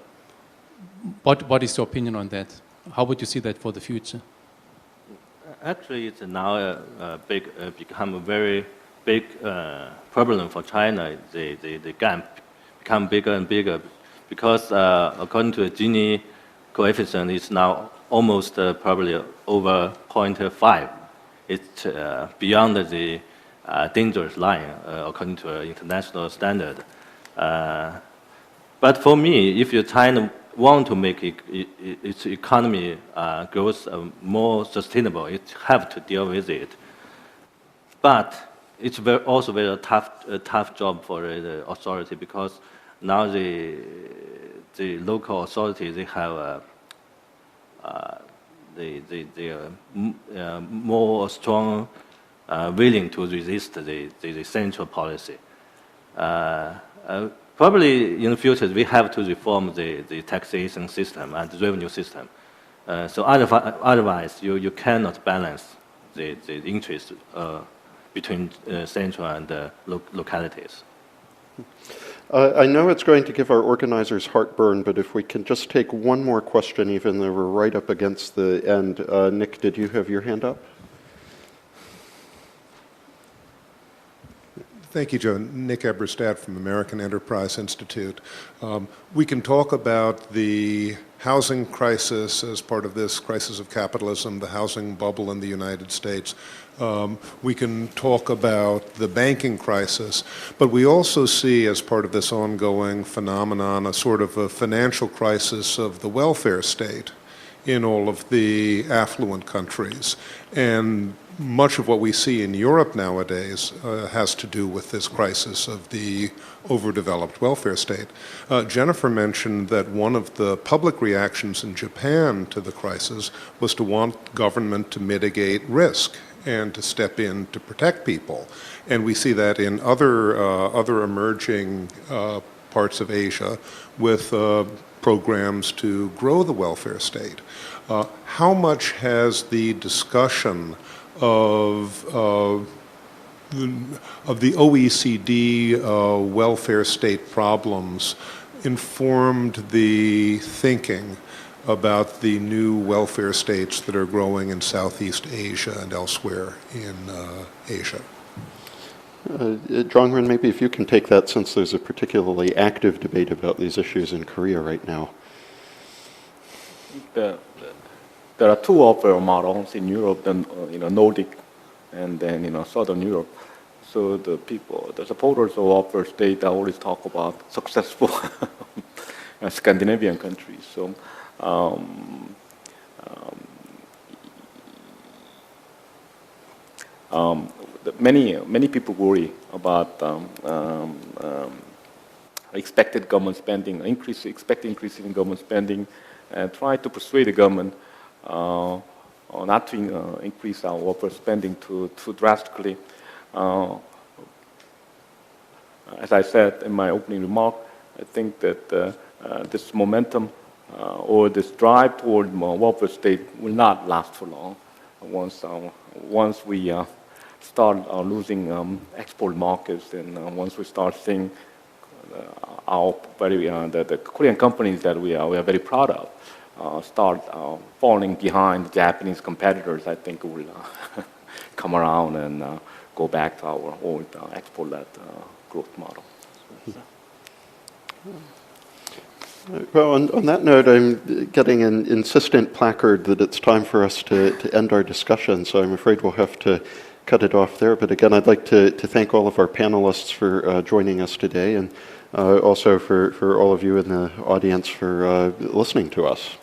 What is your opinion on that? How would you see that for the future? Actually, it's now become a very big problem for China. The gap become bigger and bigger because according to the Gini coefficient, it's now almost probably over 0.5. It's beyond the dangerous line according to international standard. But for me, if China want to make its economy growth more sustainable, it have to deal with it. But it's also very tough job for the authority because now the local authorities, they have they are more strong willing to resist the central policy. Probably in the future we have to reform the taxation system and the revenue system. So otherwise you cannot balance the interest between central and localities. I know it's going to give our organizers heartburn, but if we can just take one more question, even though we're right up against the end. Nick, did you have your hand up? Thank you, Joe. Nick Eberstadt from American Enterprise Institute. We can talk about the housing crisis as part of this crisis of capitalism, the housing bubble in the United States. We can talk about the banking crisis, but we also see as part of this ongoing phenomenon a sort of a financial crisis of the welfare state in all of the affluent countries. And much of what we see in Europe nowadays has to do with this crisis of the overdeveloped welfare state. Jennifer mentioned that one of the public reactions in Japan to the crisis was to want government to mitigate risk and to step in to protect people. And we see that in other emerging parts of Asia with programs to grow the welfare state. How much has the discussion of the OECD welfare state problems informed the thinking about the new welfare states that are growing in Southeast Asia and elsewhere in Asia? Jongryn, maybe if you can take that, since there's a particularly active debate about these issues in Korea right now. There are two welfare models in Europe, then Nordic, and then Southern Europe. So the supporters of welfare state always talk about successful Scandinavian countries. So many people worry about expected government spending, expected increase in government spending, and try to persuade the government not to increase our welfare spending too drastically. As I said in my opening remark, I think that this momentum or this drive toward welfare state will not last for long. Once we start losing export markets, and once we start seeing the Korean companies that we are very proud of start falling behind Japanese competitors, I think we'll come around and go back to our old export-led growth model. Well, on that note, I'm getting an insistent placard that it's time for us to end our discussion, so I'm afraid we'll have to cut it off there. But again, I'd like to thank all of our panelists for joining us today, and also for all of you in the audience for listening to us.